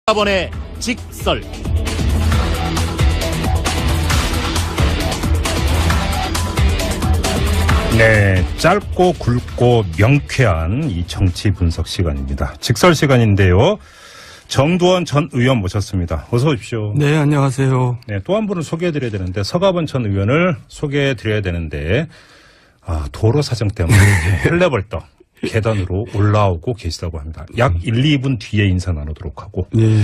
서가번의 직설. 네, 짧고 굵고 명쾌한 이 정치 분석 시간입니다. 직설 시간인데요. 정두원 전 의원 모셨습니다. 어서 오십시오. 네, 안녕하세요. 네, 또 한 분을 소개해드려야 되는데 서가번 전 의원을 소개해드려야 되는데 도로 사정 때문에 헬레벌떡 계단으로 올라오고 계시다고 합니다. 약 1, 2분 뒤에 인사 나누도록 하고. 네.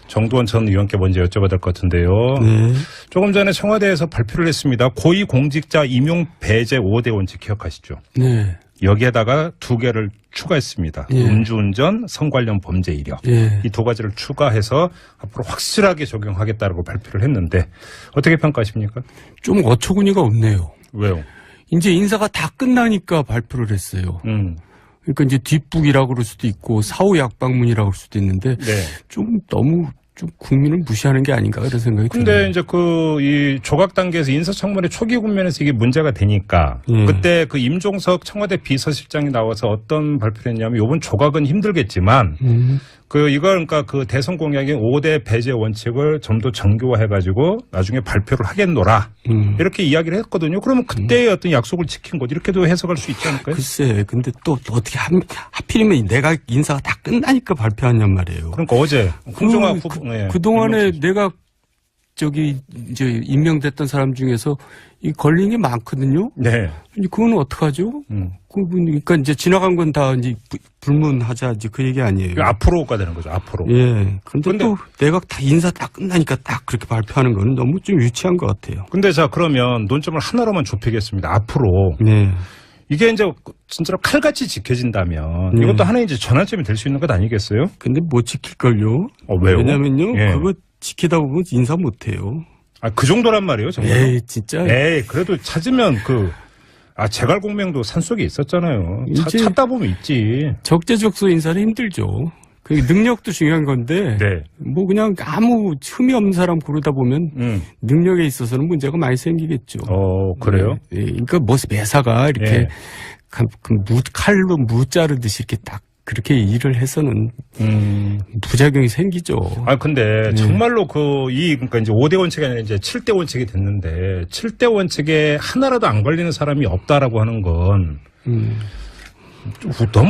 정두원 전 의원께 먼저 여쭤봐야 될 것 같은데요. 네. 조금 전에 청와대에서 발표를 했습니다. 고위공직자 임용 배제 5대 원칙 기억하시죠? 네. 여기에다가 2개를 추가했습니다. 예. 음주운전, 성 관련 범죄 이력. 예. 이 2가지를 추가해서 앞으로 확실하게 적용하겠다고 발표를 했는데 어떻게 평가하십니까? 좀 어처구니가 없네요. 왜요? 이제 인사가 다 끝나니까 발표를 했어요. 그러니까 이제 뒷북이라고 그럴 수도 있고 사후 약방문이라고 할 수도 있는데 네. 좀 너무 좀 국민을 무시하는 게 아닌가 그런 생각이 근데 드네요. 이제 이 조각 단계에서 인사청문회 초기 국면에서 이게 문제가 되니까 그때 그 임종석 청와대 비서실장이 나와서 어떤 발표를 했냐면 이번 조각은 힘들겠지만 그러니까 그 대선 공약인 5대 배제 원칙을 좀 더 정교화해가지고 나중에 발표를 하겠노라 이렇게 이야기를 했거든요. 그러면 그때의 어떤 약속을 지킨 거지 이렇게도 해석할 수 있지 않을까요? 글쎄, 근데 또 어떻게 하필이면 내가 인사가 다 끝나니까 발표하냔 말이에요. 그러니까 어제 홍종학 후보 그동안에 내가 이제 임명됐던 사람 중에서 이 걸린 게 많거든요. 네. 그건 어떡하죠? 그러니까 이제 지나간 건 다 이제 불문하자 이제 그 얘기 아니에요. 앞으로가 되는 거죠. 앞으로. 예. 그런데 또 내가 다 인사 다 끝나니까 딱 그렇게 발표하는 건 너무 좀 유치한 것 같아요. 근데 자 그러면 논점을 하나로만 좁히겠습니다. 앞으로. 네. 이게 이제 진짜로 칼같이 지켜진다면 이것도 하나의 이제 전환점이 될 수 있는 것 아니겠어요? 근데 못 지킬걸요? 왜요? 왜냐면요. 예. 그거 지키다 보면 인사 못 해요. 그 정도란 말이에요, 정말. 에이, 진짜. 에이, 그래도 찾으면 제갈공명도 산속에 있었잖아요. 찾다 보면 있지. 적재적소 인사는 힘들죠. 그 능력도 중요한 건데. 네. 뭐 그냥 아무 흠이 없는 사람 고르다 보면 능력에 있어서는 문제가 많이 생기겠죠. 그래요? 네. 그러니까 뭐 매사가 이렇게 네. 칼로 무 자르듯이 이렇게 딱 그렇게 일을 해서는 부작용이 생기죠. 근데 정말로 그러니까 이제 5대 원칙이 아니라 이제 7대 원칙이 됐는데 7대 원칙에 하나라도 안 걸리는 사람이 없다라고 하는 건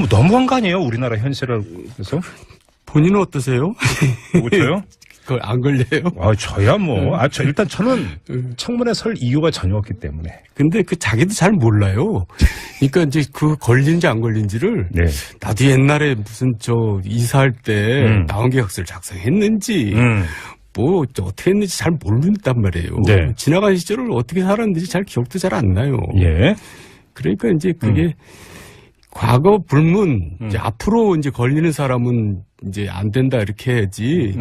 너무한 거 아니에요? 우리나라 현실을 그래서 본인은 어떠세요? 저요? 그걸 안 걸려요? 저야 뭐. 일단 저는 청문회 설 이유가 전혀 없기 때문에. 근데 자기도 잘 몰라요. 그러니까 이제 그 걸린지 안 걸린지를. 네. 나도 옛날에 무슨 이사할 때 나온 계약서를 작성했는지. 뭐 어떻게 했는지 잘 모른단 말이에요. 네. 지나간 시절을 어떻게 살았는지 잘 기억도 잘 안 나요. 예. 그러니까 이제 그게 과거 불문, 이제 앞으로 이제 걸리는 사람은 이제 안 된다 이렇게 해야지.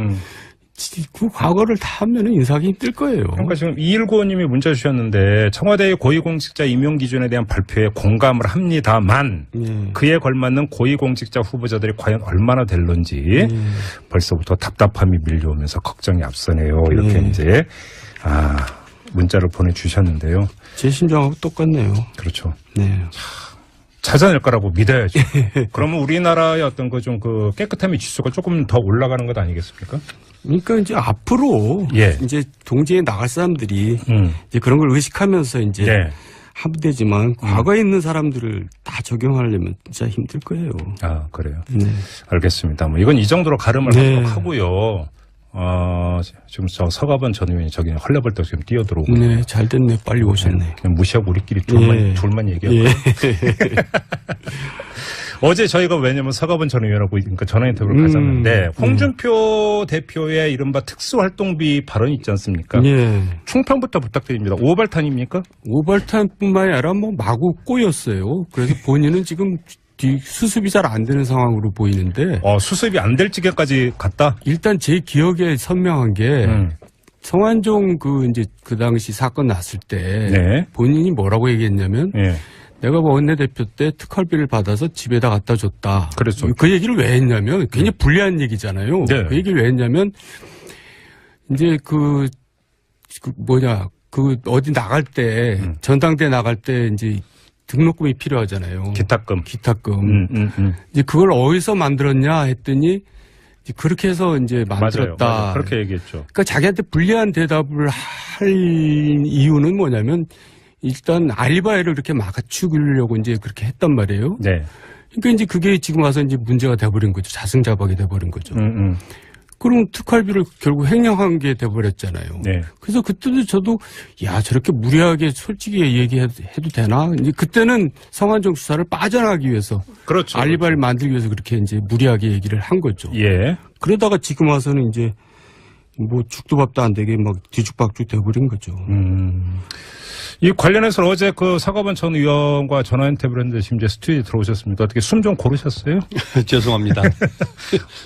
그 과거를 다 하면은 인사하기 힘들 거예요. 그러니까 지금 2195님이 문자 주셨는데 청와대의 고위공직자 임용 기준에 대한 발표에 공감을 합니다만 그에 걸맞는 고위공직자 후보자들이 과연 얼마나 될런지 벌써부터 답답함이 밀려오면서 걱정이 앞서네요. 이렇게 이제 문자를 보내주셨는데요. 제 심정하고 똑같네요. 그렇죠. 네. 찾아낼 거라고 믿어야죠. 그러면 우리나라의 어떤 깨끗함의 지수가 조금 더 올라가는 것 아니겠습니까? 그러니까 이제 앞으로 이제 동지에 나갈 사람들이 이제 그런 걸 의식하면서 이제 하면 되지만 과거에 있는 사람들을 다 적용하려면 진짜 힘들 거예요. 그래요. 네. 알겠습니다. 뭐 이건 이 정도로 가름을 하도록 하고요. 지금 서가번 전 의원이 저기 헐레벌떡 지금 뛰어들어오고. 네, 잘 됐네. 빨리 오셨네. 그냥 무시하고 우리끼리 둘만 얘기하고. 어제 저희가 왜냐면 서가번 전 의원하고 그러니까 전화 인터뷰를 가졌는데 홍준표 대표의 이른바 특수활동비 발언이 있지 않습니까? 충평부터 부탁드립니다. 오발탄입니까? 오발탄뿐만이 아니라 뭐 마구 꼬였어요. 그래서 본인은 지금 수습이 잘 안 되는 상황으로 보이는데. 수습이 안 될 지경까지 갔다? 일단 제 기억에 선명한 게 성완종 그 당시 사건 났을 때 본인이 뭐라고 얘기했냐면 내가 뭐 원내대표 때 특활비를 받아서 집에다 갖다 줬다. 그랬죠. 그 얘기를 왜 했냐면 괜히 불리한 얘기잖아요. 그 얘기를 왜 했냐면 이제 어디 나갈 때 전당대 나갈 때 이제 등록금이 필요하잖아요. 기탁금. 이제 그걸 어디서 만들었냐 했더니 그렇게 해서 이제 만들었다. 맞아요. 그렇게 얘기했죠. 그러니까 자기한테 불리한 대답을 할 이유는 뭐냐면 일단 알리바이를 그렇게 맞추려고 이제 그렇게 했단 말이에요. 네. 그러니까 이제 그게 지금 와서 이제 문제가 돼버린 거죠. 자승자박이 돼버린 거죠. 그럼 특활비를 결국 횡령한 게 돼버렸잖아요. 네. 그래서 그때도 저도 야 저렇게 무리하게 솔직히 얘기해도 되나? 이제 그때는 성완종 수사를 빠져나가기 위해서 그렇죠. 알리바이를 만들기 위해서 그렇게 이제 무리하게 얘기를 한 거죠. 예. 그러다가 지금 와서는 이제 뭐 죽도 밥도 안 되게 막 뒤죽박죽 돼버린 거죠. 이 관련해서 어제 그 사과반 전 의원과 전화 인터뷰를 했는데 지금 이제 스튜디오에 들어오셨습니다. 어떻게 숨 좀 고르셨어요? 죄송합니다.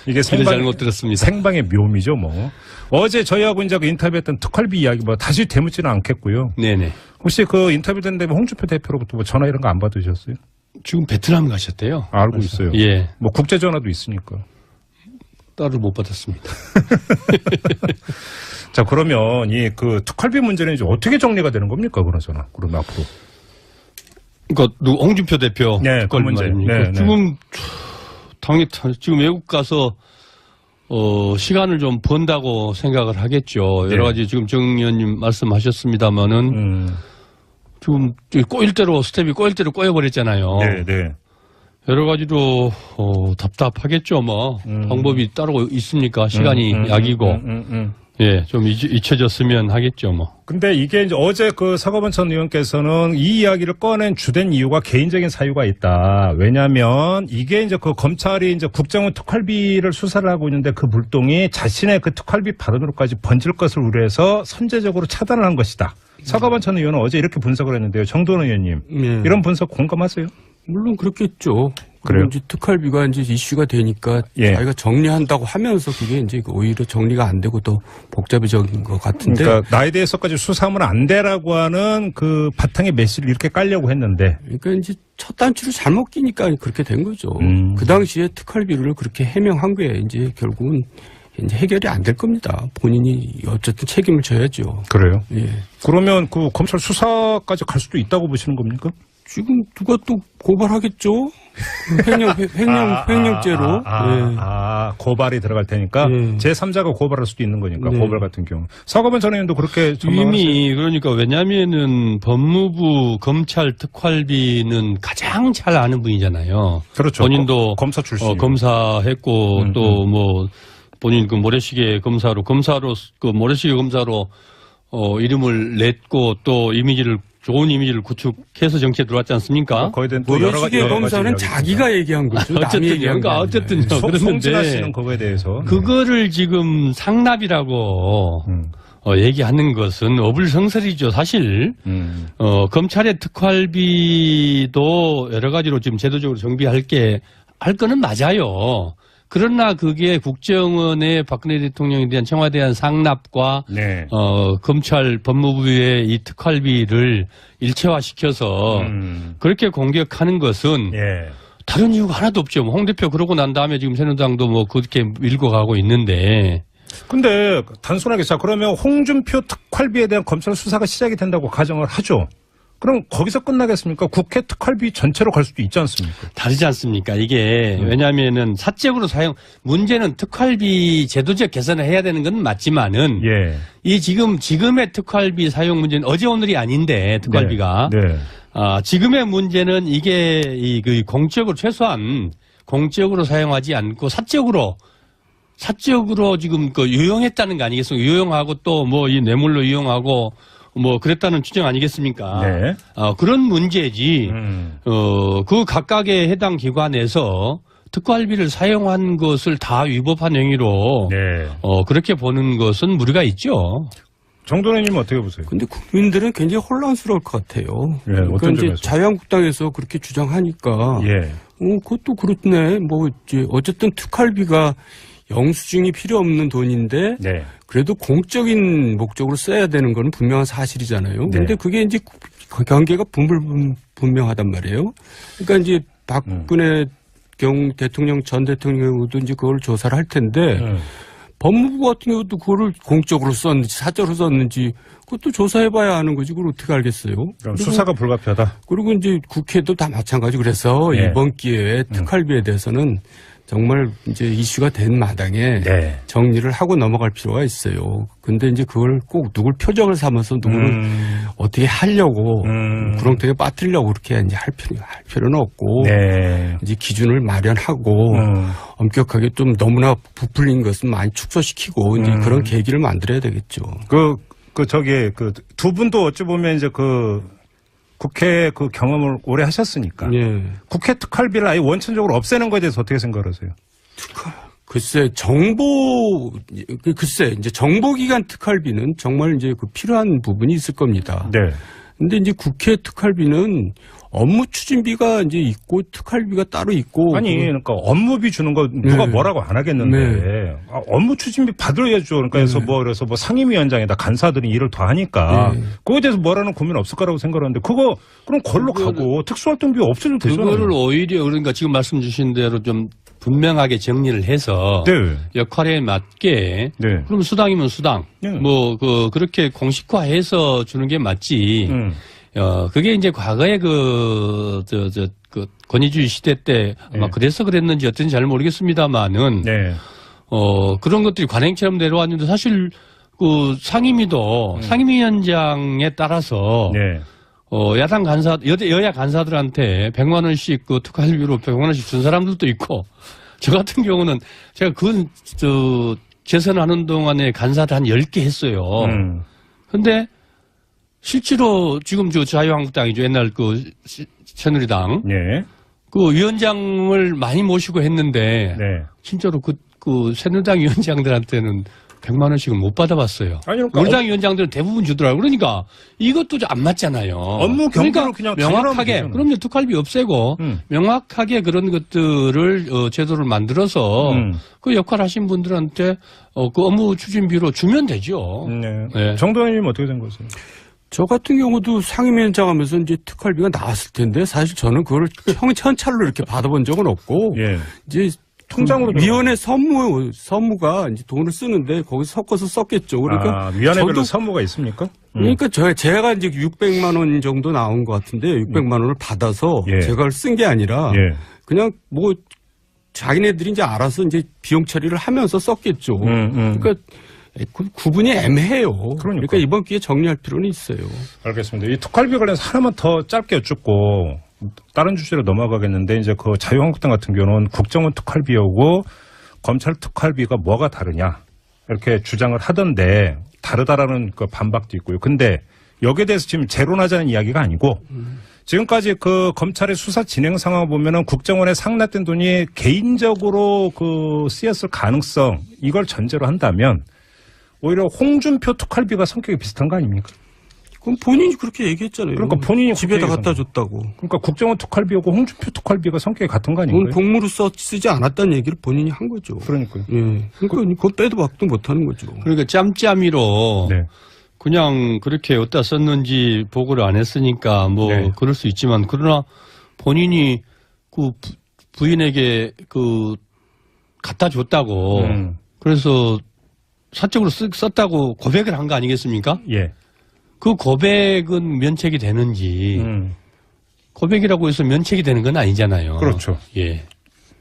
이게 잘못 들었습니다. 생방의 묘미죠, 뭐. 어제 저희하고 이제 그 인터뷰했던 특활비 이야기 뭐 다시 되묻지는 않겠고요. 네네. 혹시 그 인터뷰된 다음에 홍준표 대표로부터 뭐 전화 이런 거 안 받으셨어요? 지금 베트남 가셨대요. 알고 그래서. 있어요. 예. 뭐 국제 전화도 있으니까. 따로 못 받았습니다. 자, 그러면 이 그 특활비 문제는 이제 어떻게 정리가 되는 겁니까, 그러잖아. 그럼 앞으로. 그러니까 홍준표 대표 네, 그 특활비 문제. 말입니까? 네, 지금 지금 외국 가서 시간을 좀 번다고 생각을 하겠죠. 네. 여러 가지 지금 정 의원님 말씀하셨습니다만은 지금 꼬일대로 스텝이 꼬일대로 꼬여버렸잖아요. 네, 네. 여러 가지로 답답하겠죠. 뭐 방법이 따로 있습니까? 시간이 약이고. 예, 좀 잊혀졌으면 하겠죠, 뭐. 근데 이게 이제 어제 그 사과반 전 의원께서는 이 이야기를 꺼낸 주된 이유가 개인적인 사유가 있다. 왜냐하면 이게 이제 그 검찰이 이제 국정원 특활비를 수사를 하고 있는데 그 물동이 자신의 그 특활비 발언으로까지 번질 것을 우려해서 선제적으로 차단을 한 것이다. 사과반 전 의원은 어제 이렇게 분석을 했는데요. 정도원 의원님, 이런 분석 공감하세요? 물론 그렇겠죠. 그래요? 이제 특활비가 이제 이슈가 되니까 자기가 정리한다고 하면서 그게 이제 오히려 정리가 안 되고 더 복잡해진 것 같은데. 그러니까 나에 대해서까지 수사하면 안 되라고 하는 그 바탕의 메시지를 이렇게 깔려고 했는데. 그러니까 이제 첫 단추를 잘못 끼니까 그렇게 된 거죠. 그 당시에 특활비를 그렇게 해명한 게 이제 결국은 이제 해결이 안 될 겁니다. 본인이 어쨌든 책임을 져야죠. 그래요? 예. 그러면 그 검찰 수사까지 갈 수도 있다고 보시는 겁니까? 지금 누가 또 고발하겠죠? 횡령죄로. 고발이 들어갈 테니까 제3자가 고발할 수도 있는 거니까 고발 같은 경우. 사과반 전 의원도 그렇게 이미 그러니까 왜냐하면은 법무부 검찰 특활비는 가장 잘 아는 분이잖아요. 그렇죠. 본인도 검사 출신. 검사했고 또 뭐 본인 그 모래시계 검사로 그 모래시계 검사로 이름을 냈고 또 좋은 이미지를 구축해서 정치에 들어왔지 않습니까? 거의 된 모래시계 검사는 자기가 얘기한 거죠. 어쨌든 어쨌든요. 송진아 씨는 그거에 대해서 그거를 지금 상납이라고 얘기하는 것은 어불성설이죠. 사실 검찰의 특활비도 여러 가지로 지금 제도적으로 정비할 거는 맞아요. 그러나 그게 국정원의 박근혜 대통령에 대한 청와대에 대한 상납과 검찰 법무부의 이 특활비를 일체화시켜서 그렇게 공격하는 것은 다른 이유가 하나도 없죠. 홍 대표 그러고 난 다음에 지금 새누리당도 뭐 그렇게 밀고 가고 있는데. 근데 단순하게 자 그러면 홍준표 특활비에 대한 검찰 수사가 시작이 된다고 가정을 하죠. 그럼 거기서 끝나겠습니까? 국회 특활비 전체로 갈 수도 있지 않습니까? 다르지 않습니까? 이게 왜냐하면은 사적으로 문제는 특활비 제도적 개선을 해야 되는 건 맞지만은 이 지금의 특활비 사용 문제는 어제 오늘이 아닌데 특활비가 지금의 문제는 이게 그 공적으로 최소한 공적으로 사용하지 않고 사적으로 지금 그 유용했다는 거 아니겠습니까? 유용하고 또 뭐 이 뇌물로 유용하고 뭐 그랬다는 추정 아니겠습니까? 그런 문제지. 그 각각의 해당 기관에서 특활비를 사용한 것을 다 위법한 행위로 그렇게 보는 것은 무리가 있죠. 정도원 의원님은 어떻게 보세요? 근데 국민들은 굉장히 혼란스러울 것 같아요. 그러니까 이제 자유한국당에서 그렇게 주장하니까 그것도 그렇네. 뭐 이제 어쨌든 특활비가 영수증이 필요 없는 돈인데 그래도 공적인 목적으로 써야 되는 건 분명한 사실이잖아요. 근데 그게 이제 경계가 분명하단 말이에요. 그러니까 이제 박근혜 대통령 전 대통령도 이제 그걸 조사를 할 텐데 법무부 같은 경우도 그거를 공적으로 썼는지 사적으로 썼는지 그것도 조사해봐야 하는 거지. 그걸 어떻게 알겠어요? 그럼 수사가 불가피하다. 그리고 이제 국회도 다 마찬가지. 그래서 이번 기회에 특활비에 대해서는 정말 이제 이슈가 된 마당에 네. 정리를 하고 넘어갈 필요가 있어요. 근데 이제 그걸 꼭 누굴 표적을 삼아서 누구를 어떻게 하려고 구렁텅이에 빠뜨리려고 그렇게 이제 할 필요는 없고 네. 이제 기준을 마련하고 엄격하게 좀 너무나 부풀린 것은 많이 축소시키고 이제 그런 계기를 만들어야 되겠죠. 두 분도 어찌 보면 이제 국회 그 경험을 오래 하셨으니까. 예. 국회 특활비를 아예 원천적으로 없애는 거에 대해서 어떻게 생각하세요? 글쎄, 이제 정보기관 특활비는 정말 이제 그 필요한 부분이 있을 겁니다. 네. 근데 이제 국회 특활비는 업무 추진비가 이제 있고 특활비가 따로 있고. 아니, 그러니까 업무비 주는 거 누가 뭐라고 안 하겠는데. 업무 추진비 받아야죠. 그러니까 그래서 뭐 상임위원장에다 간사들이 일을 더 하니까. 그거에 대해서 뭐라는 고민 없을 거라고 생각하는데 그럼 걸로 가고 특수활동비 없어도 되잖아요. 그거를 오히려 그러니까 지금 말씀 주신 대로 좀 분명하게 정리를 해서 네. 역할에 맞게 그럼 수당이면 수당 그렇게 공식화해서 주는 게 맞지. 그게 이제 과거에 권위주의 시대 때 아마 그래서 그랬는지 어떤지 잘 모르겠습니다만은 그런 것들이 관행처럼 내려왔는데 사실 그 상임위도 상임위원장에 따라서 야당 간사 여야 간사들한테 100만 원씩 그 특활비로 100만 원씩 준 사람들도 있고 저 같은 경우는 제가 재선하는 동안에 간사를 한 10개 했어요. 근데 실제로 지금 자유한국당이죠. 옛날 새누리당. 그 위원장을 많이 모시고 했는데. 진짜로 새누리당 위원장들한테는 100만 원씩은 못 받아봤어요. 아니, 그러니까 우리 당 위원장들은 대부분 주더라고요. 그러니까 이것도 안 맞잖아요. 업무 경과를 그냥 명확하게. 그럼요. 특활비 없애고 명확하게 그런 것들을 제도를 만들어서 그 역할 하신 분들한테 그 업무 추진비로 주면 되죠. 정동현 의원님 어떻게 생각하세요? 저 같은 경우도 상임위원장 하면서 이제 특활비가 나왔을 텐데 사실 저는 그걸 현찰로 이렇게 받아본 적은 없고 이제 통장으로 위원회 선무가 이제 돈을 쓰는데 거기서 섞어서 썼겠죠. 그러니까 위원회별로 선무가 있습니까? 그러니까 제가 이제 600만 원 정도 나온 것 같은데 600만 원을 받아서 제가 그걸 쓴 게 아니라 그냥 뭐 자기네들이 이제 알아서 이제 비용 처리를 하면서 썼겠죠. 그러니까 구분이 애매해요. 그러니까 이번 기회에 정리할 필요는 있어요. 알겠습니다. 이 특활비 관련해서 하나만 더 짧게 여쭙고 다른 주제로 넘어가겠는데 이제 그 자유한국당 같은 경우는 국정원 특활비하고 검찰 특활비가 뭐가 다르냐 이렇게 주장을 하던데 다르다라는 그 반박도 있고요. 근데 여기에 대해서 지금 재론하자는 이야기가 아니고 지금까지 그 검찰의 수사 진행 상황을 보면은 국정원에 상납된 돈이 개인적으로 쓰였을 가능성 이걸 전제로 한다면 오히려 홍준표 특활비가 성격이 비슷한 거 아닙니까? 그럼 본인이 그렇게 얘기했잖아요. 그러니까 본인이 집에다 갖다 줬다고. 그러니까 국정원 특활비하고 홍준표 특활비가 성격이 같은 거 아닌가요? 공무로 쓰지 않았다는 얘기를 본인이 한 거죠. 그러니까요. 그러니까 그건 빼도 박도 못하는 거죠. 그러니까 짬짬이로 그냥 그렇게 어디다 썼는지 보고를 안 했으니까 그럴 수 있지만 그러나 본인이 그 부인에게 갖다 줬다고 그래서 사적으로 썼다고 고백을 한 거 아니겠습니까? 그 고백은 면책이 되는지 고백이라고 해서 면책이 되는 건 아니잖아요. 그렇죠.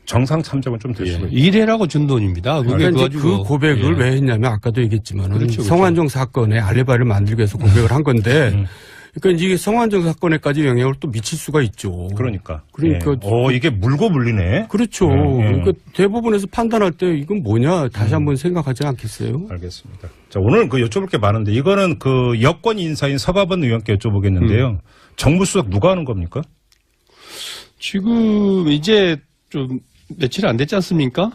정상 참작은 좀 될 수가 있죠. 일회라고 준 돈입니다. 그러니까 이제 그 고백을 왜 했냐면 아까도 얘기했지만 성완종 사건에 알리바이를 만들기 위해서 고백을 한 건데 그러니까 이게 성완종 사건에까지 영향을 또 미칠 수가 있죠. 그러니까 이게 물고 물리네. 그렇죠. 그러니까 대법원에서 판단할 때 이건 뭐냐 다시 한번 생각하지 않겠어요? 알겠습니다. 자, 오늘 여쭤볼 게 많은데 이거는 여권 인사인 서가번 의원께 여쭤보겠는데요. 정무수석 누가 하는 겁니까? 지금 이제 좀 며칠 안 됐지 않습니까?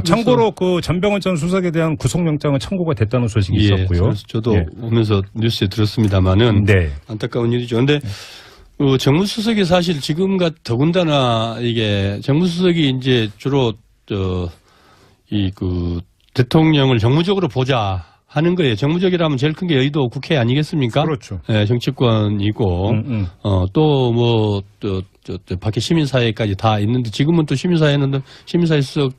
참고로 전병헌 전 수석에 대한 구속영장은 청구가 됐다는 소식이 있었고요. 그래서 저도 오면서 뉴스에 들었습니다만은 안타까운 일이죠. 그런데 정무수석이 사실 지금과 더군다나 이게 정무수석이 이제 주로 대통령을 정무적으로 보자 하는 거예요. 정무적이라면 제일 큰 게 여의도 국회 아니겠습니까? 그렇죠. 정치권이고 밖에 시민사회까지 다 있는데 지금은 또 시민사회 수석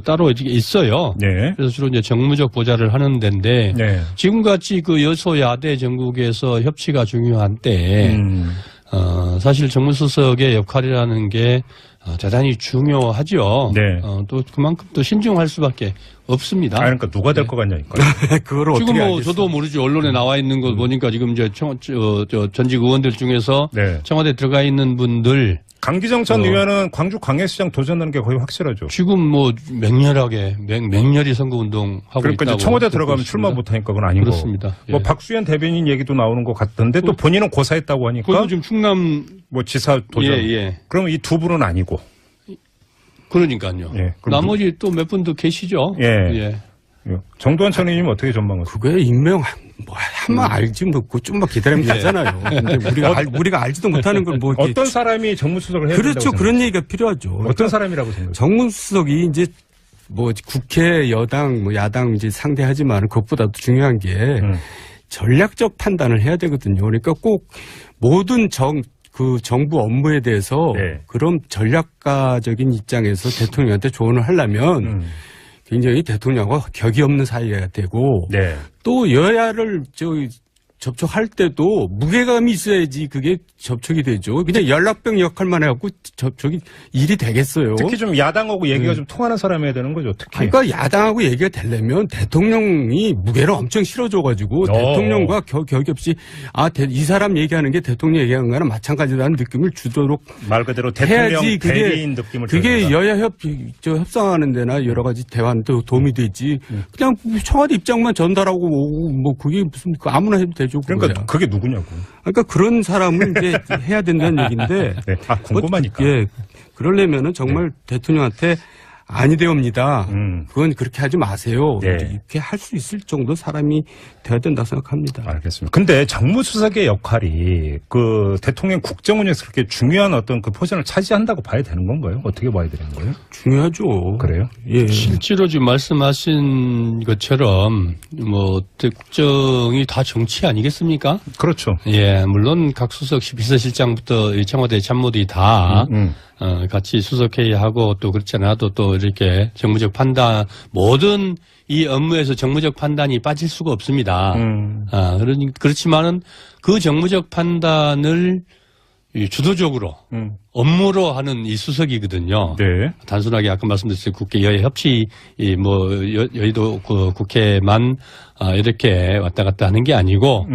따로 있어요. 그래서 주로 이제 정무적 보좌를 하는 데인데 지금같이 여소야대 전국에서 협치가 중요한 때 사실 정무수석의 역할이라는 게 대단히 중요하죠. 네. 또 그만큼 또 신중할 수밖에 없습니다. 그러니까 누가 될 것 같냐니까. 그걸 어떻게 지금 뭐 알겠어요? 저도 모르죠. 언론에 나와 있는 거 보니까 지금 이제 전직 의원들 중에서 네. 청와대 들어가 있는 분들 강기정 전 의원은 광주 광해시장 도전하는 게 거의 확실하죠. 지금 뭐 맹렬하게 맹렬히 선거운동 하고 그러니까 있다고 이제 청와대 들어가면 듣고 출마 있습니다. 못하니까 그건 아니고. 그렇습니다. 뭐 예. 박수현 대변인 얘기도 나오는 것 같던데 또 본인은 고사했다고 하니까 그것도 지금 충남 뭐 지사 도전. 예. 그러면 이 두 분은 아니고. 그러니까요. 예, 그럼 나머지 또 몇 분도 계시죠. 예. 정두환 전 의원님 어떻게 전망하세요? 그거에 익명 뭐 한번 알지 뭐 좀만 기다리면 되잖아요. 근데 우리가 알지도 못하는 걸 뭐 어떤 사람이 정무수석을 해야 된다고 그렇죠. 그런 얘기가 필요하죠. 어떤 사람이라고 생각해요? 정무수석이 이제 뭐 국회 여당 뭐 야당 이제 상대하지만 그것보다도 중요한 게 전략적 판단을 해야 되거든요. 그러니까 꼭 모든 정부 업무에 대해서 네. 그런 전략가적인 입장에서 대통령한테 조언을 하려면 굉장히 대통령과 격이 없는 사이가 되고 네. 또 여야를 접촉할 때도 무게감이 있어야지 그게 접촉이 되죠. 그냥 연락병 역할만 해갖고 접촉이 일이 되겠어요. 특히 좀 야당하고 얘기가 좀 통하는 사람이어야 되는 거죠. 특히. 그러니까 야당하고 얘기가 되려면 대통령이 무게를 엄청 실어줘가지고 대통령과 격이 없이 이 사람 얘기하는 게 대통령 얘기하는 거랑 마찬가지라는 느낌을 주도록 말 그대로 대통령 해야지 대리인 느낌을 그게 줘야 여야 협상하는 데나 여러 가지 대화도 도움이 되지. 그냥 청와대 입장만 전달하고 오고 뭐 그게 무슨 아무나 해도 되죠. 그러니까 그거야. 그게 누구냐고. 그러니까 그런 사람을 이제 해야 된다는 얘기인데. 네. 궁금하니까. 예. 그러려면은 정말 대통령한테 아니되옵니다. 그건 그렇게 하지 마세요. 네. 이렇게 할 수 있을 정도 사람이 돼야 된다고 생각합니다. 알겠습니다. 근데 정무수석의 역할이 그 대통령 국정운영에서 그렇게 중요한 어떤 그 포션을 차지한다고 봐야 되는 건가요? 어떻게 봐야 되는 거예요? 중요하죠. 그래요? 예. 실제로 지금 말씀하신 것처럼 뭐 국정이 다 정치 아니겠습니까? 그렇죠. 예, 물론 각 수석 비서실장부터 이 청와대 참모들이 다 같이 수석회의하고 또 그렇지 않아도 또 이렇게 정무적 판단 모든 이 업무에서 정무적 판단이 빠질 수가 없습니다. 그렇지만은 그 정무적 판단을 이 주도적으로 업무로 하는 이 수석이거든요. 네. 단순하게 아까 말씀드렸듯이 국회 여야 협치 여의도 그 국회만 이렇게 왔다 갔다 하는 게 아니고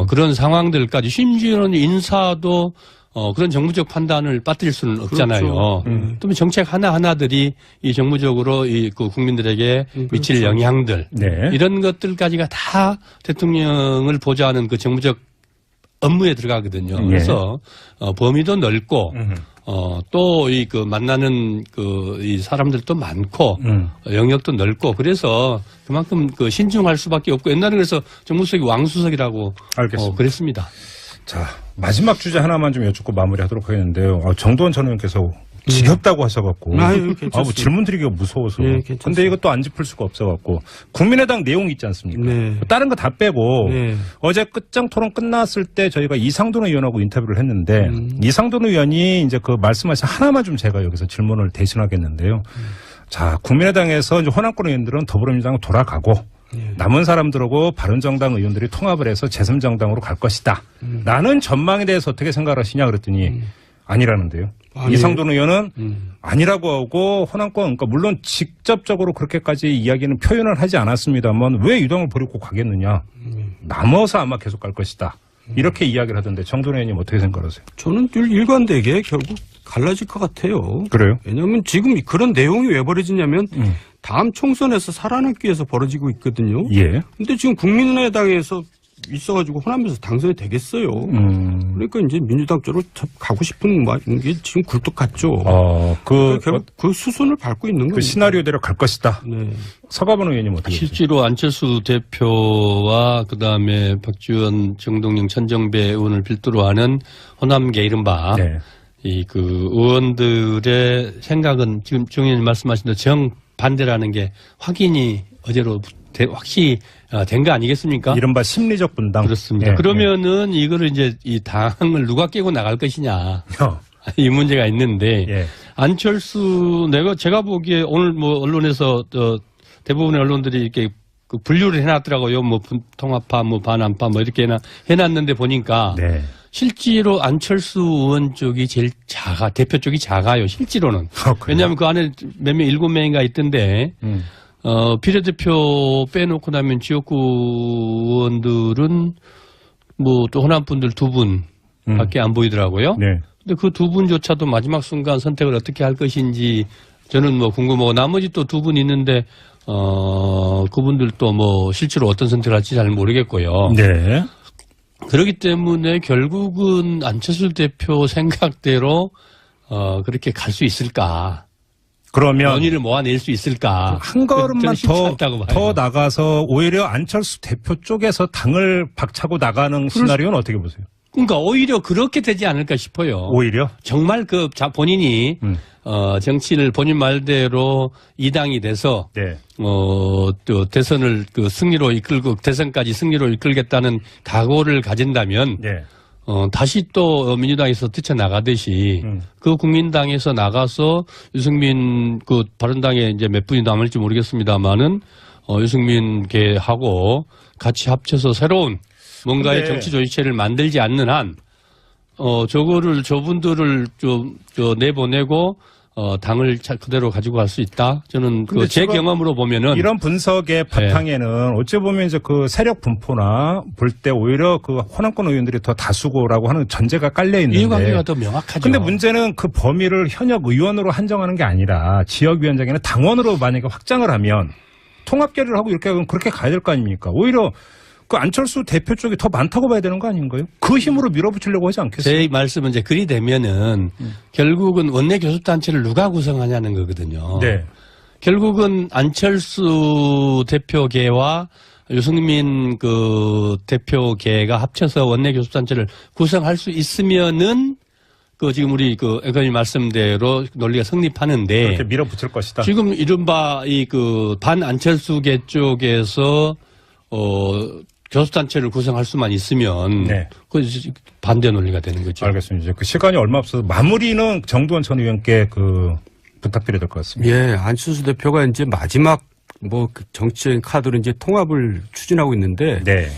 그런 상황들까지 심지어는 인사도 그런 정무적 판단을 빠뜨릴 수는 없잖아요. 그렇죠. 또 정책 하나하나들이 이 정무적으로 그 국민들에게 미칠 영향들 네. 이런 것들까지가 다 대통령을 보좌하는 그 정무적 업무에 들어가거든요. 그래서 범위도 넓고 또 이 그 만나는 이 사람들도 많고 영역도 넓고 그래서 그만큼 그 신중할 수밖에 없고 옛날에 그래서 정무수석이 왕수석이라고 그랬습니다. 자, 마지막 주제 하나만 좀 여쭙고 마무리하도록 하겠는데요. 정두환 전 의원께서 지겹다고 하셔갖고 뭐 질문 드리기가 무서워서. 근데 이것도 안 짚을 수가 없어갖고 국민의당 내용 있지 않습니까? 네. 다른 거 다 빼고 어제 끝장 토론 끝났을 때 저희가 이상돈 의원하고 인터뷰를 했는데 이상돈 의원이 이제 그 말씀하신 하나만 좀 제가 여기서 질문을 대신하겠는데요. 자, 국민의당에서 이제 호남권 의원들은 더불어민주당으로 돌아가고 남은 사람들하고 바른정당 의원들이 통합을 해서 제3정당으로 갈 것이다. 라는 전망에 대해서 어떻게 생각하시냐 그랬더니 아니라는데요. 이상돈 의원은 아니라고 하고 호남권, 그러니까 물론 직접적으로 그렇게까지 이야기는 표현을 하지 않았습니다만 왜 이 당을 버리고 가겠느냐. 남아서 아마 계속 갈 것이다. 이렇게 이야기를 하던데 정돈 의원님 어떻게 생각하세요? 저는 일관되게 결국 갈라질 것 같아요. 그래요? 왜냐하면 지금 그런 내용이 왜 벌어지냐면 다음 총선에서 살아남기 위해서 벌어지고 있거든요. 예. 근데 지금 국민의당에서 있어가지고 호남에서 당선이 되겠어요. 그러니까 이제 민주당 쪽으로 가고 싶은 게 지금 굴뚝 같죠. 결국 그 수순을 밟고 있는 거예요. 그 시나리오대로 갈 것이다. 네. 서가번 의원님 어떻게 실제로 안철수 대표와 그다음에 박지원, 정동영, 천정배 의원을 필두로 하는 호남계 이른바 그 의원들의 생각은 지금 정 의원님 말씀하신 대로 정반대라는 게 확인이 어제로 확실히 된 거 아니겠습니까? 이른바 심리적 분당. 그렇습니다. 그러면은 이거를 이제 이 당을 누가 깨고 나갈 것이냐. 이 문제가 있는데 안철수 제가 보기에 오늘 뭐 언론에서 대부분의 언론들이 이렇게 그 분류를 해놨더라고요. 뭐 통합파, 뭐 반환파, 뭐 이렇게 해놨는데 보니까 실제로 안철수 의원 쪽이 제일 대표 쪽이 작아요, 실제로는. 왜냐하면 그 안에 몇 명, 7명인가 있던데, 비례대표 빼놓고 나면 지역구 의원들은 뭐 또 호남 분들 2분 밖에 안 보이더라고요. 네. 근데 그 2분조차도 마지막 순간 선택을 어떻게 할 것인지 저는 뭐 궁금하고 나머지 또 2분 있는데, 그분들도 뭐 실제로 어떤 선택을 할지 잘 모르겠고요. 네. 그렇기 때문에 결국은 안철수 대표 생각대로 그렇게 갈 수 있을까? 그러면 논의를 모아낼 수 있을까? 한 걸음만 더 나가서 오히려 안철수 대표 쪽에서 당을 박차고 나가는 시나리오는 어떻게 보세요? 그러니까 오히려 그렇게 되지 않을까 싶어요. 오히려? 정말 본인이 정치를 본인 말대로 이당이 돼서 네. 또 대선을 승리로 이끌고 대선까지 승리로 이끌겠다는 각오를 가진다면 네. 다시 또 민주당에서 뛰쳐나가듯이 그 국민당에서 나가서 유승민 바른당에 이제 몇 분이 남을지 모르겠습니다만은 유승민 계하고 같이 합쳐서 새로운 뭔가의 정치 조직체를 만들지 않는 한 저분들을 내보내고 당을 그대로 가지고 갈 수 있다. 저는 제 경험으로 보면은 이런 분석의 바탕에는 네. 어찌 보면 이제 그 세력 분포나 볼 때 오히려 그 호남권 의원들이 더 다수고라고 하는 전제가 깔려 있는데 이해관계가 더 명확하죠. 근데 문제는 그 범위를 현역 의원으로 한정하는 게 아니라 지역위원장이나 당원으로 만약에 확장을 하면 통합 결의를 하고 이렇게 하면 그렇게 가야 될 거 아닙니까? 오히려 그 안철수 대표 쪽이 더 많다고 봐야 되는 거 아닌가요? 그 힘으로 밀어붙이려고 하지 않겠어요? 제 말씀은 이제 그리 되면은 결국은 원내 교섭단체를 누가 구성하냐는 거거든요. 네. 결국은 안철수 대표계와 유승민 대표계가 합쳐서 원내 교섭단체를 구성할 수 있으면은 지금 우리 앵커님 말씀대로 논리가 성립하는데. 그렇게 밀어붙일 것이다. 지금 이른바 반 안철수계 쪽에서 교섭단체를 구성할 수만 있으면 네. 그 반대 논리가 되는 거죠. 알겠습니다. 이제 그 시간이 얼마 없어서 마무리는 정두원 전 의원께 부탁드려야 될 것 같습니다. 예, 안철수 대표가 이제 마지막 정치적인 카드로 이제 통합을 추진하고 있는데 네.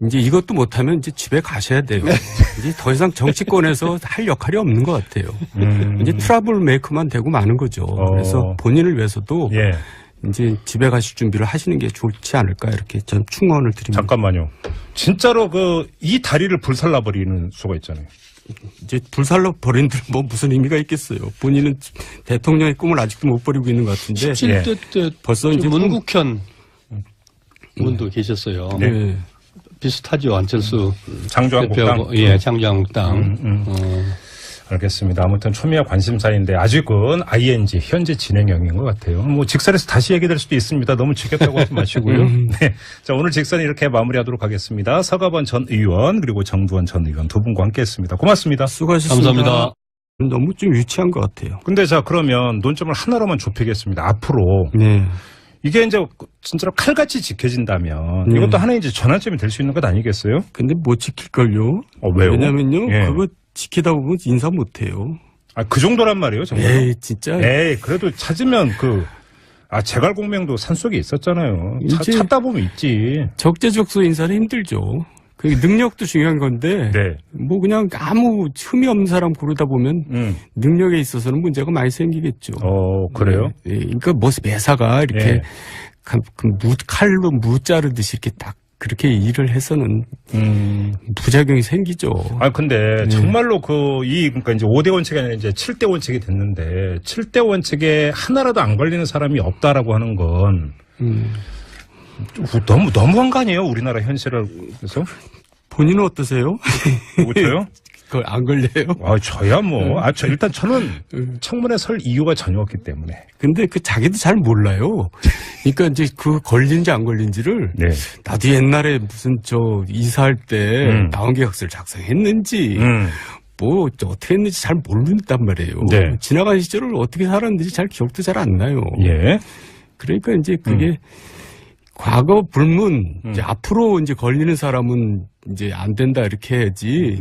이제 이것도 못하면 이제 집에 가셔야 돼요. 이제 더 이상 정치권에서 할 역할이 없는 것 같아요. 이제 트러블 메이커만 되고 마는 거죠. 그래서 본인을 위해서도. 예. 이제 집에 가실 준비를 하시는 게 좋지 않을까 이렇게 전 충원을 드립니다. 잠깐만요. 진짜로 이 다리를 불살라버리는 수가 있잖아요. 이제 불살라버린 데는 뭐 무슨 의미가 있겠어요. 본인은 대통령의 꿈을 아직도 못 버리고 있는 것 같은데. 17대 때 벌써 이제 문국현 분도 계셨어요. 네. 비슷하죠. 안철수 장조한국당. 예, 장조한국당. 알겠습니다. 아무튼 초미와 관심사인데 아직은 ING 현재 진행형인 것 같아요. 뭐 직선에서 다시 얘기될 수도 있습니다. 너무 지겹다고 하지 마시고요. 네, 자 오늘 직선 이렇게 마무리하도록 하겠습니다. 서가번 전 의원 그리고 정두원 전 의원 두 분과 함께했습니다. 고맙습니다. 수고하셨습니다. 감사합니다. 너무 좀 유치한 것 같아요. 근데 자 그러면 논점을 하나로만 좁히겠습니다. 앞으로 네. 이게 이제 진짜로 칼같이 지켜진다면 이것도 하나의 이제 전환점이 될 수 있는 것 아니겠어요? 근데 못 지킬걸요. 왜요? 왜냐면요. 예. 그거 지키다 보면 인사 못해요. 그 정도란 말이에요, 정말. 에이, 진짜. 에이, 그래도 찾으면 제갈공명도 산속에 있었잖아요. 찾다 보면 있지. 적재적소 인사는 힘들죠. 그 능력도 중요한 건데. 네. 뭐 그냥 아무 흠이 없는 사람 고르다 보면 능력에 있어서는 문제가 많이 생기겠죠. 그래요? 네. 그러니까 매사가 이렇게 네. 칼로 무 자르듯이 이렇게 딱 그렇게 일을 해서는 부작용이 생기죠. 근데 정말로 그러니까 이제 5대 원칙이 아니라 이제 7대 원칙이 됐는데 7대 원칙에 하나라도 안 걸리는 사람이 없다라고 하는 건 너무한 거 아니에요? 우리나라 현실을 그래서 본인은 어떠세요? 저요? 그걸 안 걸려요? 저야 뭐. 일단 저는 청문회 설 이유가 전혀 없기 때문에. 근데 자기도 잘 몰라요. 그러니까 이제 걸린지 안 걸린지를. 네. 나도 옛날에 무슨 이사할 때 나원계약서를 작성했는지. 뭐 어떻게 했는지 잘 모른단 말이에요. 네. 지나간 시절을 어떻게 살았는지 기억도 잘 안 나요. 예. 그러니까 이제 그게 과거 불문, 이제 앞으로 이제 걸리는 사람은 이제 안 된다 이렇게 해야지.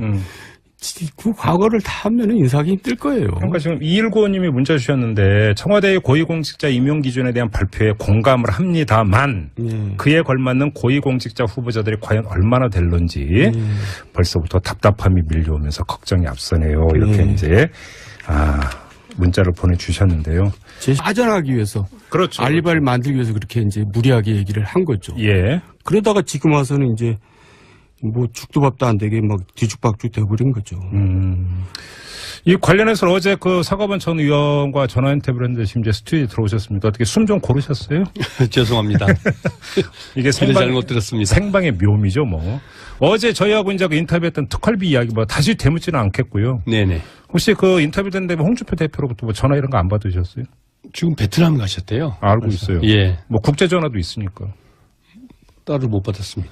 그 과거를 다 하면 인사하기 힘들 거예요. 그러니까 지금 2195님이 문자 주셨는데 청와대의 고위공직자 임용 기준에 대한 발표에 공감을 합니다만 그에 걸맞는 고위공직자 후보자들이 과연 얼마나 될런지 벌써부터 답답함이 밀려오면서 걱정이 앞서네요. 이렇게 이제 문자를 보내주셨는데요. 빠져나가기 위해서, 그렇죠. 알리바이를 만들기 위해서 그렇게 이제 무리하게 얘기를 한 거죠. 예. 그러다가 지금 와서는 이제 뭐 죽도 밥도 안 되게 막 뒤죽박죽 돼버린 거죠. 이 관련해서 어제 그 서가번 전 의원과 전화 인터뷰를 했는데 지금 이제 스튜디오에 들어오셨습니다. 어떻게 숨 좀 고르셨어요? 죄송합니다. 이게 잘못 들었습니다. 생방의 묘미죠, 뭐. 어제 저희하고 이제 그 인터뷰했던 특활비 이야기 뭐 다시 되묻지는 않겠고요. 네네. 혹시 그 인터뷰된 다음에 홍준표 대표로부터 뭐 전화 이런 거 안 받으셨어요? 지금 베트남 가셨대요. 알고 있어요. 예. 뭐 국제 전화도 있으니까. 따로 못 받았습니다.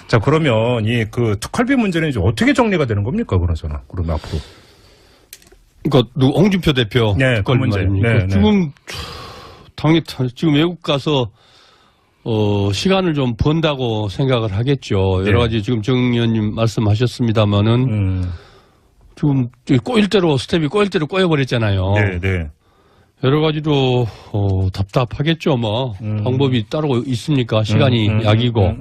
자, 그러면 이 그 특활비 문제는 이제 어떻게 정리가 되는 겁니까, 그러잖아. 그럼 앞으로. 그러니까 홍준표 대표 네, 그 문제. 네, 지금 지금 외국 가서 시간을 좀 번다고 생각을 하겠죠. 여러 가지 지금 정 의원님 말씀하셨습니다만은 지금 꼬일대로 스텝이 꼬일대로 꼬여버렸잖아요. 네, 네. 여러 가지로 답답하겠죠. 뭐 방법이 따로 있습니까? 시간이 약이고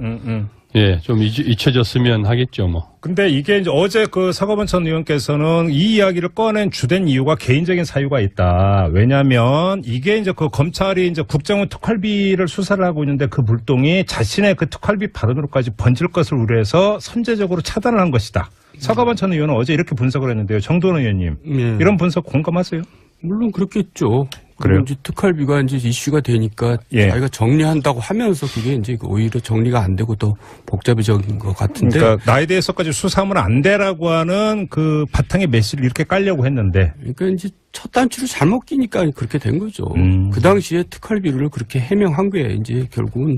예, 좀 잊혀졌으면 하겠죠. 뭐. 근데 이게 이제 어제 그 서가번 전 의원께서는 이 이야기를 꺼낸 주된 이유가 개인적인 사유가 있다. 왜냐하면 이게 이제 그 검찰이 이제 국정원 특활비를 수사를 하고 있는데 그 물동이 자신의 그 특활비 발언으로까지 번질 것을 우려해서 선제적으로 차단을 한 것이다. 서가번 전 의원은 어제 이렇게 분석을 했는데요. 정도원 의원님, 이런 분석 공감하세요? 물론 그렇겠죠. 그래요? 이제 특활비가 이제 이슈가 되니까 자기가 정리한다고 하면서 그게 이제 오히려 정리가 안 되고 더 복잡해진 것 같은데. 그러니까 나에 대해서까지 수사하면 안 되라고 하는 그 바탕의 메시지를 이렇게 깔려고 했는데. 그러니까 이제 첫 단추를 잘못 끼니까 그렇게 된 거죠. 그 당시에 특활비를 그렇게 해명한 게 이제 결국은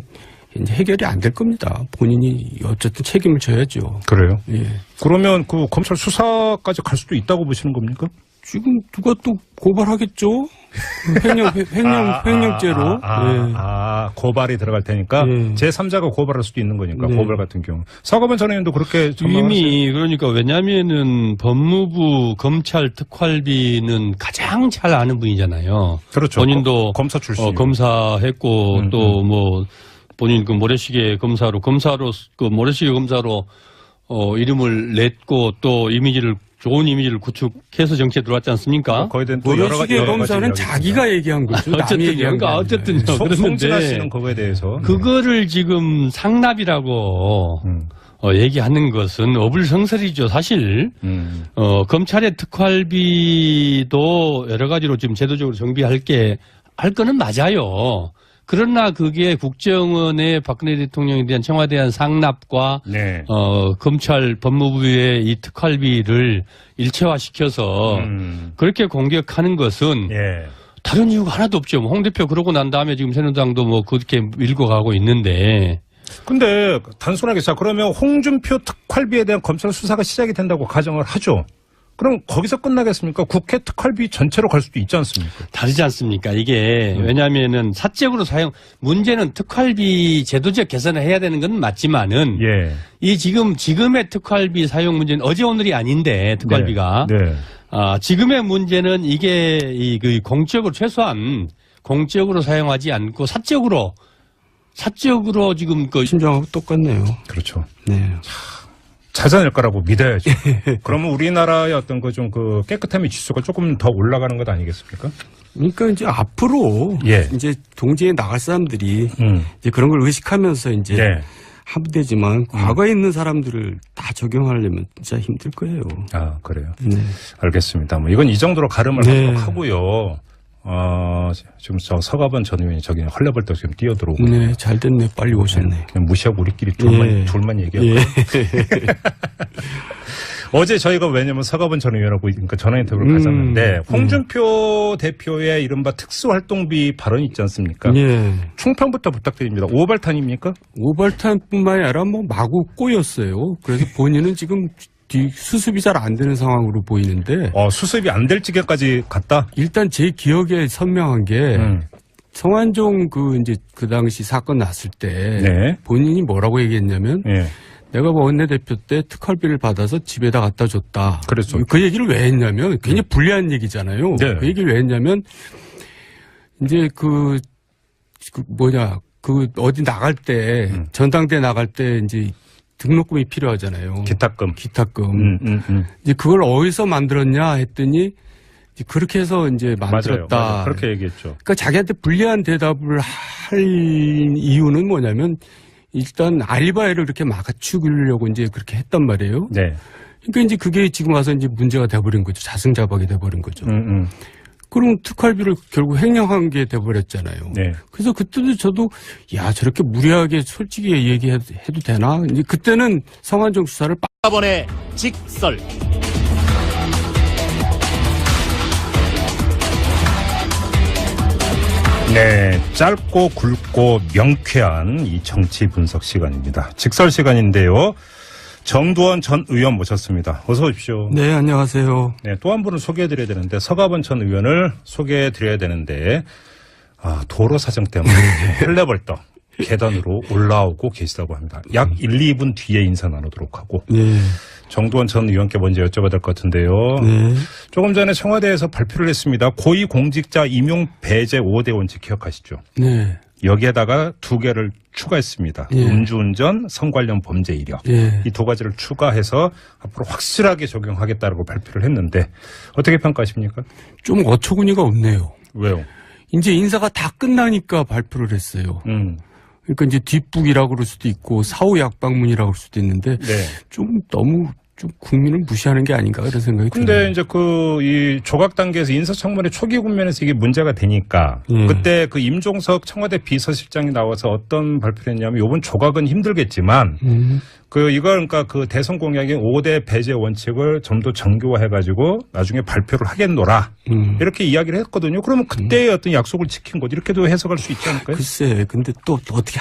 이제 해결이 안 될 겁니다. 본인이 어쨌든 책임을 져야죠. 그래요? 예. 그러면 그 검찰 수사까지 갈 수도 있다고 보시는 겁니까? 지금 누가 또 고발하겠죠? 횡령죄로. 고발이 들어갈 테니까 제3자가 고발할 수도 있는 거니까 고발 같은 경우. 서가번 전 의원도 그렇게 이미 그러니까 왜냐하면은 법무부 검찰 특활비는 가장 잘 아는 분이잖아요. 그렇죠. 본인도 검사 출신. 검사했고 또 뭐 본인 그 모래시계 검사로 그 모래시계 검사로 이름을 냈고 또 좋은 이미지를 구축해서 정치에 들어왔지 않습니까? 거의 된 모래시계 검사는 자기가 얘기한 거죠. 어쨌든요. 송진아 씨는 그거에 대해서 그거를 지금 상납이라고 얘기하는 것은 어불성설이죠. 사실 검찰의 특활비도 여러 가지로 지금 제도적으로 정비할 거는 맞아요. 그러나 그게 국정원의 박근혜 대통령에 대한 청와대에 대한 상납과 검찰 법무부의 이 특활비를 일체화시켜서 그렇게 공격하는 것은 다른 이유가 하나도 없죠. 홍 대표 그러고 난 다음에 지금 새누리당도 뭐 그렇게 밀고 가고 있는데. 근데 단순하게 자 그러면 홍준표 특활비에 대한 검찰 수사가 시작이 된다고 가정을 하죠. 그럼 거기서 끝나겠습니까? 국회 특활비 전체로 갈 수도 있지 않습니까? 다르지 않습니까? 이게 왜냐하면은 사적으로 문제는 특활비 제도적 개선을 해야 되는 건 맞지만은 이 지금의 특활비 사용 문제는 어제 오늘이 아닌데 특활비가 지금의 문제는 이게 그 공적으로 최소한 공적으로 사용하지 않고 사적으로 지금 심정하고 똑같네요. 그렇죠. 네. 찾아낼 거라고 믿어야죠. 그러면 우리나라의 어떤 그 깨끗함의 지수가 조금 더 올라가는 것 아니겠습니까? 그러니까 이제 앞으로 이제 동지에 나갈 사람들이 이제 그런 걸 의식하면서 이제 하면 되지만 과거에 있는 사람들을 다 적용하려면 진짜 힘들 거예요. 아, 그래요? 네. 알겠습니다. 뭐 이건 이 정도로 가름을 하도록 하고요. 지금 서가번 전 의원이 저기 헐레벌떡 지금 뛰어들어오고. 네, 잘 됐네. 빨리 오셨네. 그냥 무시하고 우리끼리 둘만 얘기하고. 어제 저희가 왜냐면 서가번 전 의원하고 그러니까 전화 인터뷰를 가졌는데 홍준표 대표의 이른바 특수활동비 발언이 있지 않습니까? 충평부터 부탁드립니다. 오발탄입니까? 오발탄뿐만이 아니라 뭐 마구 꼬였어요. 그래서 본인은 지금 수습이 잘 안 되는 상황으로 보이는데. 수습이 안 될 지경까지 갔다? 일단 제 기억에 선명한 게 성완종 그 당시 사건 났을 때 본인이 뭐라고 얘기했냐면 내가 원내대표 때 특활비를 받아서 집에다 갖다 줬다. 그랬죠. 그 얘기를 왜 했냐면 굉장히 불리한 얘기잖아요. 네. 그 얘기를 왜 했냐면 이제 어디 나갈 때 전당대 나갈 때 이제 등록금이 필요하잖아요. 기탁금. 이제 그걸 어디서 만들었냐 했더니 이제 그렇게 해서 이제 만들었다. 맞아요. 그렇게 얘기했죠. 그러니까 자기한테 불리한 대답을 할 이유는 뭐냐면 일단 알리바이를 이렇게 맞추려고 이제 그렇게 했단 말이에요. 네. 그러니까 이제 그게 지금 와서 이제 문제가 돼버린 거죠. 자승자박이 돼버린 거죠. 그럼 특활비를 결국 횡령한 게 돼버렸잖아요. 네. 그래서 그때도 저도 야 저렇게 무리하게 솔직히 얘기해도 되나? 이제 그때는 성완종 수사를 번의 직설. 네, 짧고 굵고 명쾌한 이 정치 분석 시간입니다. 직설 시간인데요. 정두원 전 의원 모셨습니다. 어서 오십시오. 네, 안녕하세요. 네, 또 한 분을 소개해드려야 되는데 서가번 전 의원을 소개해드려야 되는데 도로 사정 때문에 헬레벌떡 계단으로 올라오고 계시다고 합니다. 약 1, 2분 뒤에 인사 나누도록 하고 네. 정두원 전 의원께 먼저 여쭤봐야 될 것 같은데요. 네. 조금 전에 청와대에서 발표를 했습니다. 고위공직자 임용 배제 5대 원칙 기억하시죠? 네. 여기에다가 2개를 추가했습니다. 예. 음주운전, 성 관련 범죄 이력. 예. 이 2가지를 추가해서 앞으로 확실하게 적용하겠다고 발표를 했는데 어떻게 평가하십니까? 좀 어처구니가 없네요. 왜요? 이제 인사가 다 끝나니까 발표를 했어요. 그러니까 이제 뒷북이라고 그럴 수도 있고 사후 약방문이라고 그럴 수도 있는데 네. 좀 너무 좀 국민을 무시하는 게 아닌가 그런 생각이 근데 드네요. 이제 이 조각 단계에서 인사청문회 초기 국면에서 이게 문제가 되니까 그때 그 임종석 청와대 비서실장이 나와서 어떤 발표를 했냐면 이번 조각은 힘들겠지만 그러니까 그 대선 공약인 5대 배제 원칙을 좀 더 정교화해가지고 나중에 발표를 하겠노라 이렇게 이야기를 했거든요. 그러면 그때의 어떤 약속을 지킨 것 이렇게도 해석할 수 있지 않을까요? 글쎄, 근데 또 어떻게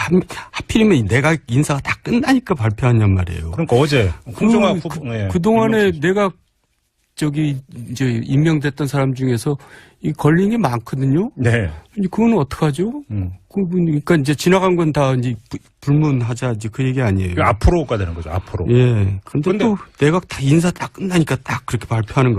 하필이면 내가 인사가 다 끝나니까 발표하냔 말이에요. 그러니까 어제 홍종학 그동안에 내가 이제 임명됐던 사람 중에서 이 걸린 게 많거든요. 네. 그건 어떡하죠? 그러니까 이제 지나간 건 다 이제 불문하자 이제 그 얘기 아니에요. 앞으로가 되는 거죠. 앞으로. 예. 근데 또 내가 다 인사 다 끝나니까 딱 그렇게 발표하는 건